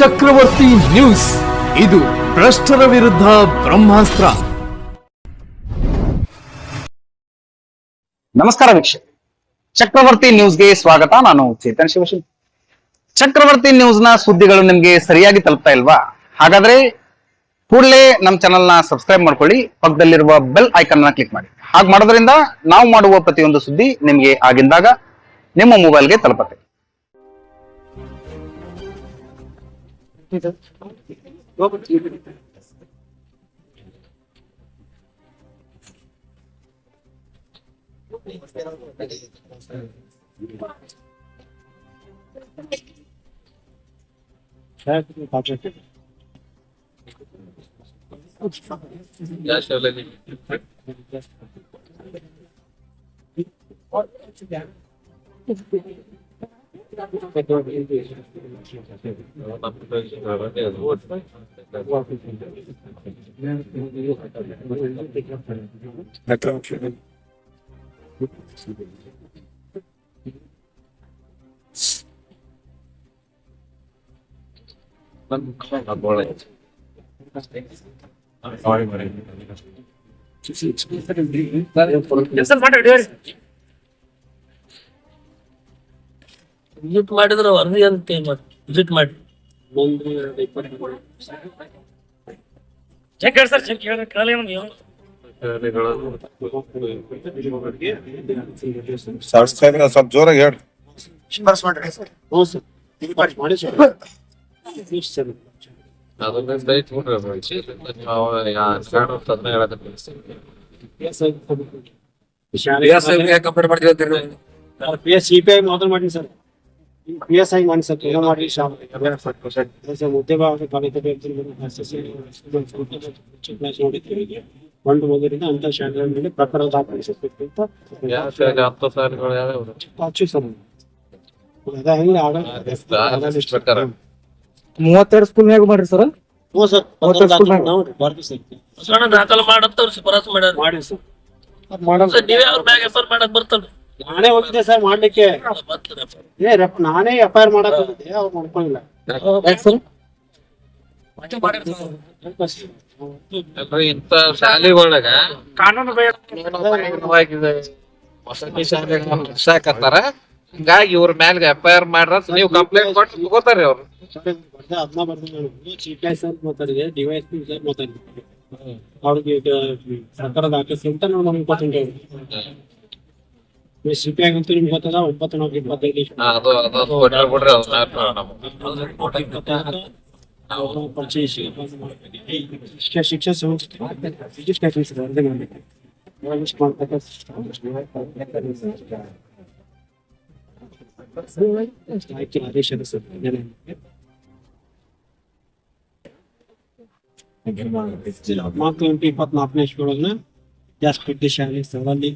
ಚಕ್ರವರ್ತಿ news, ಇದು ಭ್ರಷ್ಟರ ವಿರುದ್ಧ ಬ್ರಹ್ಮಾಸ್ತ್ರ. ನಮಸ್ಕಾರ ವೀಕ್ಷಕ, ಚಕ್ರವರ್ತಿ ನ್ಯೂಸ್ಗೆ ಸ್ವಾಗತ. ನಾನು ಚೇತನ್ ಶಿವಶಿಲ್. ಚಕ್ರವರ್ತಿ ನ್ಯೂಸ್ ನ ಸುದ್ದಿಗಳು ನಿಮ್ಗೆ ಸರಿಯಾಗಿ ತಲುಪ್ತಾ ಇಲ್ವಾ? ಹಾಗಾದ್ರೆ ಕೂಡಲೇ ನಮ್ಮ ಚಾನೆಲ್ ನ ಸಬ್ಸ್ಕ್ರೈಬ್ ಮಾಡ್ಕೊಳ್ಳಿ, ಪಕ್ಕದಲ್ಲಿರುವ ಬೆಲ್ ಐಕಾನ್ ನ ಕ್ಲಿಕ್ ಮಾಡಿ. ಹಾಗೆ ಮಾಡೋದ್ರಿಂದ ನಾವು ಮಾಡುವ ಪ್ರತಿಯೊಂದು ಸುದ್ದಿ ನಿಮ್ಗೆ ಆಗಿಂದಾಗ ನಿಮ್ಮ ಮೊಬೈಲ್ಗೆ ತಲುಪುತ್ತೆ. ವಿಸಿಟ್ ಮಾಡಿದ್ರೆ ವರದಿ ಅಂತ ವಿಸಿಟ್ ಮಾಡಿ ಚೆಕ್ ಹೇಳಿ ಸರ್, ಚೆಕ್ ಹೇಳಿ ಕೇಳಿ ನೀವು ಸ್ವಲ್ಪ ಜೋರಾಗಿ ಹೇಳಿ. ಸಿಪಿಐ ಮಾತ್ರ ಮಾಡಿ ಸರ್, PSI ಮಾಡಿ ಸರ್, ಏನೋ ಮಾಡಿ ಮುದ್ದೆ ಒಂದು ಮೊದಲಿಂದ ಅಂತ ಶಾಲೆಗಳ ಮೇಲೆ ಪ್ರಕರಣ ದಾಖಲಿಸಬೇಕು ಅಂತ ಹಚ್ಚಿ ಸರ್. ಅದ 32 ಸ್ಕೂಲ್ನಾಗ ಮಾಡ್ರಿ ಸರ್. ದಾಖಲು ಮಾಡಂತ ಶಿಫಾರಸು ಮಾಡ್ಯಾರ. ಮಾಡಿ ಸರ್, ನೀವೇ ಅವ್ರ ಮ್ಯಾಗ ಎಫ್ ಮಾಡಕ್ ಬರ್ತಲ್ರಿ? ನಾನೇ ಹೋಗಿದ್ದೆ ಸರ್ ಮಾಡ್ಲಿಕ್ಕೆ. ನಾನೇ FIR ಮಾಡಕ್ ಹೋಗಿದ್ದೆ, ಅವ್ರು ಮಾಡ್ಕೊಂಡಿಲ್ಲ ಇಂತ ಶಾಲೆಗೊಳಗ ಕಾನೂನು ವಸತಿ ಶಾಲೆಗಳ ಹಿಂಗಾಗಿ ಇವ್ರ ಮ್ಯಾಲ FIR ಮಾಡ್ರ ನೀವು ಕಂಪ್ಲೇಂಟ್ ಕೊಟ್ಟು ತಗೋತಾರ್ರಿ ಅವ್ರು. ಅದನ್ನ ಬರ್ತೀನಿ ನಾನು. CPI ಸರ್ ಮಾತಾಡಿದೆ, DYSP ಸರ್ ಮಾತಾಡಿದೆ. ಅವ್ರಿಗೆ ಸರ್ಕಾರ ದಾಖಲಿಸಿ ಅಂತ ನಾವು ನಮ್ಗೆ ಗೊತ್ತಿಲ್ಲ. CPI ಅಂತೂ ನಿಮ್ಗೆ ಗೊತ್ತದ 9 ಪರಿಚಯ ಶಿಕ್ಷಣ ಸಂಸ್ಥೆ ಆದೇಶದ ಸರ್. ಮಾರ್ಚ್ 24ನೇ ಇಸ್ವಿಯೊಳಗ ವಿದ್ಯಾಸ್ಪತಿ ಶಾಲೆ ಸ್ಥಳದಲ್ಲಿ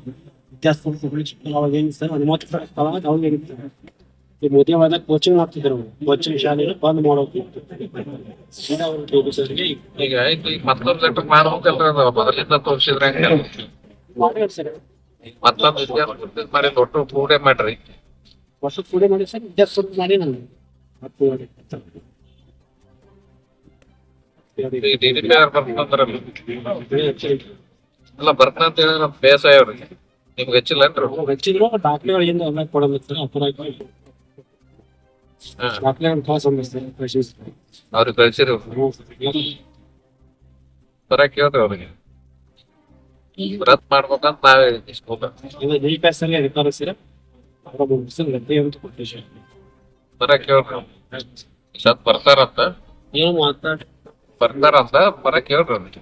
ವಿದ್ಯಾಸಂಸ್ಥೆಗಳು ಅವಾಗ ಏನಿತ್ತು ಸರ್, 30 ಸ್ಥಳ ಅವಾಗ ಏನಿತ್ತು, ಈ ಮದುವೆವಾದ ಕೋಚಿಂಗ್ ಮಾಡ್ತಿದ್ರು. ಕೋಚಿಂಗ್ ಶಾಲೆನ ಬಂದ್ ಮಾಡೋಕೆ ಈಗ ಆಯ್ತು, ಈಗ ಮತ್ತೊಂದು ಲೆಟರ್ ಮಾಡ್ಬೇಕಲ್ರಿ, ಮೊದಲಿಂದ ತೋರಿಸಿದ್ರೆ ಮತ್ತೊಂದು ವಿದ್ಯಾರ್ಥಿ ಮಾಡಿ ಒಟ್ಟು ಕೂಡೆ ಮಾಡ್ರಿ. ವರ್ಷ ಕೂಡೆ ಮಾಡಿ ಸರ್, ವಿದ್ಯಾಸಂಸ್ಥೆ ಮಾಡಿ ನಾನು ಎಲ್ಲ ಬರ್ತಂತ ಹೇಳಿ ನಮ್ PSI ಅವ್ರಿಗೆ ನಿಮ್ಗೆ ಹೆಚ್ಚಿಲ್ಲನ್ರಿ? ಹೆಚ್ಚಿದ್ರು ದಾಖಲೆಗಳಿಂದ ಎಲ್ಲ ಕೊಡಬೇಕು ಸರ್. ದಾಖಲೆಗಳು ಅವ್ರಿಗೆ ಕಳ್ಸಿರಿ, ಬರ ಕೇಳ್ರಿ ಅವ್ರಿಗೆ. ರತ್ ಮಾಡ್ಬೇಕಂತ ನಾವೇ ಬರ ಕೇಳ್ರಿ. ಸತ್ ಬರ್ತಾರಂತ ಬರ ಕೇಳ್ರಿ ಅವ್ರಿಗೆ.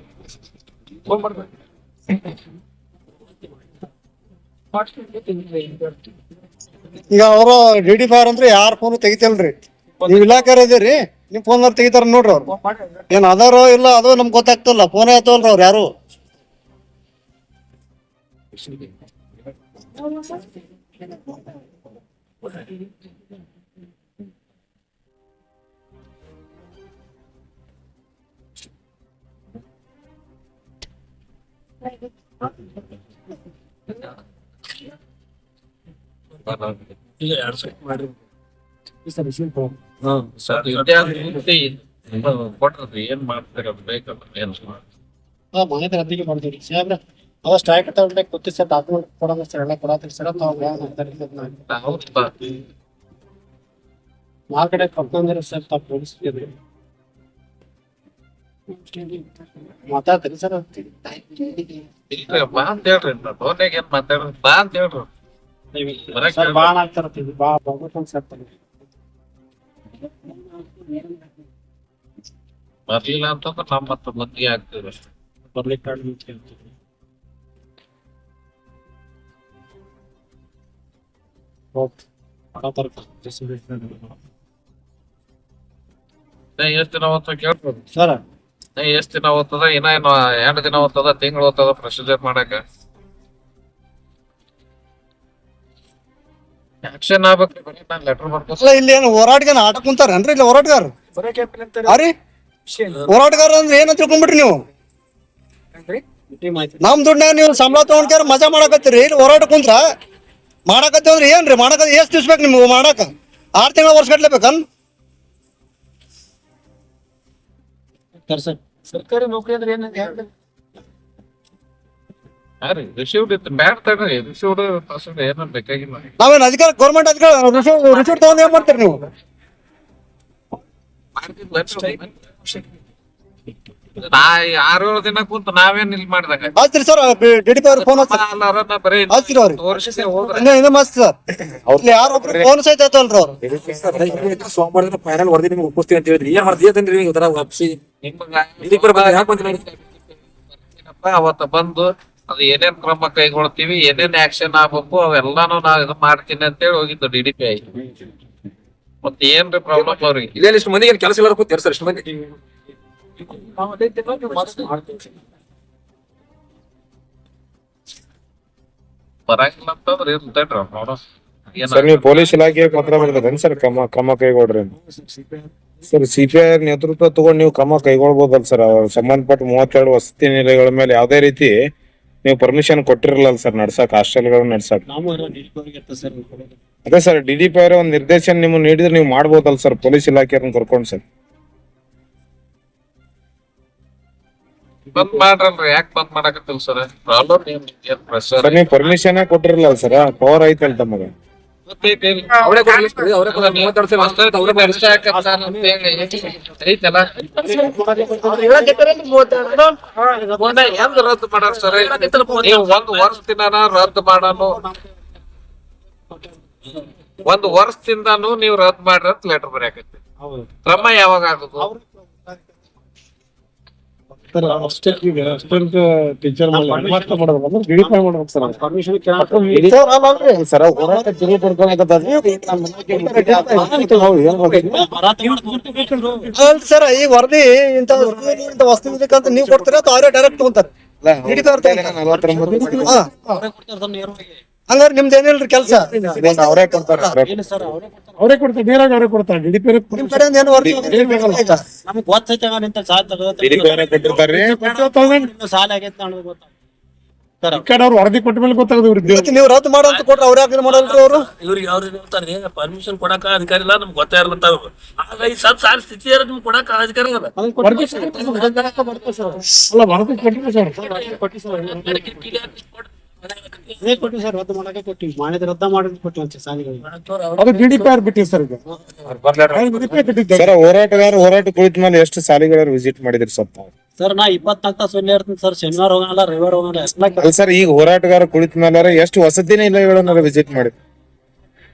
ಈಗ ಅವರು DD5 ಅಂದ್ರೆ ಯಾರ ಫೋನ್ ತೆಗಿತಲ್ರಿ, ನೀವ್ ಇಲಾಖೆ ಇದೀರಿ, ನಿಮ್ ಫೋನ್ ತೆಗಿತಾರ ನೋಡ್ರಿ. ಅವ್ರು ಏನ್ ಅದಾರೋ ಇಲ್ಲ ಅದು ನಮ್ಗೆ ಗೊತ್ತಾಗ್ತಲ್ಲ, ಫೋನ್ ಆಯ್ತಲ್ರಿ ಅವ್ರು ಯಾರು. ಈಗ 2 ಸೆಟ್ ಮಾಡ್ರಿ. ಸರ್ ವಿದ್ಯಾರ್ಥಿ ಕೊಟ್ರಿ ಏನ್ ಮಾಡ್ತಾರೆ ಅದು ಬೇಕಲ್ಲ ಏನ್ ಮನೆ ರದ್ದಿಗೆ ಮಾಡ್ತೀವಿ ಸಾಹೇಬ್ರ ಅವ ಸ್ಟ್ರೈಕ್ ತಗೊಂಡೆ ಕೂತಿ ಸರ್ ಡಾಕ್ಯುಮೆಂಟ್ ಕೊಡೋದು ಸರ್ ಎಲ್ಲ ಕೊಡತ್ತೀರಿ ಸರ್ ಮಾರ್ಕೆಟ್ ಕರ್ಕೊಂಡಿರ ಸರ್ ತಾವು ಪೊಲೀಸ್ಗೆ ಮಾತಾಡ್ತೀರಿ ಸರ್ ಇಲ್ರಿ ಬಾ ಅಂತ ಹೇಳ್ರಿ ಫೋನ್ಯಾಗ ಏನ್ ಮಾತಾಡ್ರಿ ಬಾ ಅಂತ ಹೇಳ್ರಿ ಸರ್ ಬಾಣ ಆಗ್ತಾರ ಬಾ ಬರ್ಬೇಕು ಸರ್ ಬರ್ಲಿಲ್ಲ ಅಂತಂದ್ರೆ ನಾವ್ ಮತ್ತ ಮಂದಿಗೆ ಆಗ್ತೀವಿ ಅಷ್ಟೇ ಬರ್ಲಿಕ್ಕೆ ಎಷ್ಟ್ ದಿನ ಓದ್ತ ಕೇಳ್ಬೋದು ಸರ್ ಎಷ್ಟ್ ದಿನ ಓದ್ತದ ಇನ್ನ ಏನು 2 ದಿನ ಓದ್ತದ ತಿಂಗಳು ಓದ್ತದ ಪ್ರೊಸೀಜರ್ ಮಾಡಕ ಆಕ್ಷನ್ ಆಗ್ಬೇಕ್ರಿ ಬರೀ ನಾನ್ ಲೆಟರ್ ಬರ್ಬೋದು ಅಲ್ಲ ಇಲ್ಲಿ ಏನು ಹೋರಾಟಗಾರ ಆಟ ಕುಂತಾರೇನ್ರಿ ಇಲ್ಲಿ ಹೋರಾಟಗಾರ ಅರಿ ಹೋರಾಟಗಾರ ಅಂದ್ರೆ ಏನಂತ ತಿಳ್ಕೊಂಡ್ಬಿಟ್ರಿ ನೀವು ನಮ್ ದುಡ್ಡಾಗ ನೀವು ಸಂಬಳ ತಗೊಂಡ್ಕಾರ ಮಜಾ ಮಾಡಕತ್ತೀರಿ ಇಲ್ಲಿ ಹೋರಾಟ ಕುಂತ್ರ ಮಾಡಕತ್ತಿ ಅಂದ್ರೆ ಏನ್ರಿ ಮಾಡಕ ಎಷ್ಟ್ ದಿವ್ಸ ಬೇಕು ನಿಮ್ಗೆ ಮಾಡಕ 6 ತಿಂಗಳ ವರ್ಷ ಕಟ್ಲೇಬೇಕನ್ ಸರ್ ಸರ್ಕಾರಿ ನೌಕರಿ ಅಂದ್ರೆ ಏನ ರಿಸೀವ್ಡ್ ಇತ್ತು ಬ್ಯಾಡ್ ತಡ್ರಿ ರಿಸೀವ್ಡ್ ಪರ್ಸೆಂಟ್ ಏನೋ ಬೇಕಾಗಿಲ್ಲ ನಾವೇನ್ ಅಧಿಕಾರ ಗೌರ್ಮೆಂಟ್ ಅಧಿಕಾರ ರಿಸೀಟ್ ತಗೊಂಡ್ ಏನ್ ಮಾಡ್ತೀರಿ ನೀವು ನಾ 6-7 ದಿನ ಕುಂತ ನಾವೇನ್ ಇಲ್ಲಿ ಮಾಡಿದಾಗ ಹಚ್ತೀರಿ ಸರ್ ಡಿಡಿಪಿ ಅವ್ರ ಫೋನ್ ಬರೀ ಹಚ್ತೀರಿ ಅವ್ರಿಗೆ ತೋರಿಸಿ ಹೋದ್ರೆ ಇನ್ನೂ ಮಸ್ತ್ ಸರ್ ಇಲ್ಲಿ ಯಾರು ಫೋನ್ ಸಹಿತ ಐತಲ್ರಿ ಅವ್ರು ಸೋಮವಾರದಿಂದ ಫೈನಲ್ ವರದಿ ನಿಮ್ಗೆ ಒಪ್ಪಿಸ್ತೀವಿ ಅಂತ ಹೇಳಿದ್ರಿ ಏನ್ ಮಾಡ್ತೀರಿ ನೀವು ತರ ವಾಪಸಿ ಅವತ್ತ ಬಂದು ಅದು ಏನೇನ್ ಕ್ರಮ ಕೈಗೊಳ್ತೀವಿ ಏನೇನ್ ಆಕ್ಷನ್ ಆಗ್ಬೇಕು ಅವೆಲ್ಲಾನು ನಾವ್ ಇದು ಮಾಡ್ತೀನಿ ಅಂತೇಳಿ ಹೋಗಿದ್ದು DDPI ಮತ್ತೆ ಏನ್ರಿ ಪ್ರಾಬ್ಲಮ್ ಅವ್ರಿಗೆ ಇದೇ ಇಷ್ಟು ಮಂದಿಗೆ ಏನ್ ಕೆಲಸ ಇಲ್ಲ ಕೂತೀರಿ ಸರ್ ಇಷ್ಟು ಮಂದಿ ಬರಂಗಿಲ್ಲ ಅಂತಂದ್ರೆ ಇರ್ತೇನ್ರಿ ನೋಡೋ ಸರ್ ನೀವು ಪೊಲೀಸ್ ಇಲಾಖೆಗೆ ಪತ್ರ ಬರ್ತದೇನ್ ಸರ್ ಕ್ರಮ ಕೈಗೊಳ್ರಿ ಸರ್ CPI ನೇತೃತ್ವ ತಗೊಂಡ್ ನೀವು ಕ್ರಮ ಕೈಗೊಳ್ಬೋದಲ್ಲ ಸರ್ ಅವ್ರ ಸಂಬಂಧಪಟ್ಟ 32 ವಸತಿ ನಿಲಯಗಳ ಮೇಲೆ ಯಾವ್ದೇ ರೀತಿ ನೀವು ಪರ್ಮಿಷನ್ ಕೊಟ್ಟಿರಲ್ಲ ಸರ್ ನಡ್ಸಕ್ ಹಾಸ್ಟೆಲ್ಗಳನ್ನ ನಡ್ಸಕ್ ಅದೇ ಸರ್ DDPI ಅವರೇ ಒಂದ್ ನಿರ್ದೇಶನ ನಿಮ್ಗೆ ನೀಡಿದ್ರೆ ನೀವು ಮಾಡ್ಬೋದಲ್ಲ ಸರ್ ಪೊಲೀಸ್ ಇಲಾಖೆಯವ್ರನ್ನ ಕರ್ಕೊಂಡು ಸರ್ ಬಂದ್ ಮಾಡ್ರಲ್ರಿ ಯಾಕೆ ಬಂದ್ ಮಾಡಕತ್ತಿಲ್ಲ ಸರ್ ಪ್ರಾಬ್ಲಮ್ ಏನ್ ಪ್ರೆಷರ್ ಸರ್ ನೀವು ಪರ್ಮಿಷನ್ ಕೊಟ್ಟಿರಲ್ಲ ಸರ್ ಪವರ್ ಐತಲ್ ತಮಗೆ ಅವರೇ ಕೊಡ್ಲಿ ಅವರೇ 32 ಅವರೇ ಐತಲ್ಲ ಹೆಂಗ್ ರದ್ದು ಮಾಡಾರ ಸರ್ ನೀವು 1 ವರ್ಷದಿಂದಾನ ರದ್ದು ಮಾಡಾನು 1 ವರ್ಷದಿಂದಾನು ನೀವು ರದ್ದು ಮಾಡ್ರಿ ಅಂತ ಲೆಟರ್ ಬರೆಯಕತ್ತಿ ಕ್ರಮ ಯಾವಾಗ ಆಗುದು ಟೀಚರ್ ಪರ್ಮಿಷನ್ ಸರ್ ಹೋರಾಟ ತಿರುಗಿ ಸರ್ ಈ ವರದಿ ಇಂತ ವಸ್ತು ಅಂತ ನೀವು ಕೊಡ್ತೀರಾ ಅಥವಾ ಅವರೇ ಡೈರೆಕ್ಟ್ ತಗೊಂತಾರೆ ಹಂಗಾರೆ ನಿಮ್ದು ಏನಿಲ್ರಿ ಕೆಲಸ ಅವರೇ ಕೊಡ್ತಾರೆ ಅವರೇ ಕೊಡ್ತಾರೆ ನೇರಾಗ ಅವರೇ ಕೊಡ್ತಾರೆ DDPI ನಿಮ್ ಕಡೆಯಿಂದ ಏನು ವರದಿ ನಮ್ಗೆ ಗೊತ್ತೈತೆ ನಿಂತ ಸಾಲ ಕೊಟ್ಟಿರ್ತಾರ್ರಿ ಸಾಲ ಆಗೈತೆ ಅನ್ನೋದು ಗೊತ್ತಾಗ ಅವ್ರು ವರದಿ ಕೊಟ್ಟ ಮೇಲೆ ಗೊತ್ತಾಗದು ನೀವು ರದ್ದು ಮಾಡಂತ ಕೊಟ್ರೆ ಅವ್ರ ಯಾಕೆ ಮಾಡಲ್ರಿ ಅವರು ಇವ್ರಿಗೆ ಅವ್ರು ಹೇಳ್ತಾರೆ ಪರ್ಮಿಷನ್ ಕೊಡಕ ಅಧಿಕಾರಿ ಇಲ್ಲ ನಮ್ಗೆ ಗೊತ್ತೇ ಇರ್ಲತ್ತ ಆಗ ಈ ಸಾಲ ಸ್ಥಿತಿ ನಿಮ್ಗೆ ಕೊಡಕ ಅಧಿಕಾರಿ ಇಲ್ಲ ಅಲ್ಲ ವರದಿ ಕೊಟ್ಟಿರಿ ಸರ್ ಕೊಟ್ಟಿವಿ ಸರ್ ರದ್ದು ಮಾಡಕ್ಕೆ ಕೊಟ್ಟಿವಿ ಮಾಡಿದ ರದ್ದ ಮಾಡಿದ್ ಕೊಟ್ಟಿವಿ ಸಾಲಿಗಳಿಗೆ ಅದು DDPI ಅವ್ರು ಬಿಟ್ಟಿವಿ ಸರ್ ಈಗ ಸರ್ ಹೋರಾಟ ಕುಳಿತ ಮೇಲೆ ಎಷ್ಟು ಸಾಲಿಗಳ ವಿಸಿಟ್ ಮಾಡಿದ್ರಿ ಸರ್ ತಾವು ಸರ್ ನಾ 24 ತಾಸು ಇಲ್ಲೇ ಇರ್ತೀನಿ ಸರ್ ಶನಿವಾರ ಹೋಗಲ್ಲ ರವಿವಾರ ಹೋಗಲ್ಲ ಅಲ್ಲ ಸರ್ ಈಗ ಹೋರಾಟಗಾರ ಕುಳಿತ ಮೇಲೆ ಎಷ್ಟು ವಸತಿ ನಿಲಯಗಳನ್ನ ವಿಸಿಟ್ ಮಾಡಿ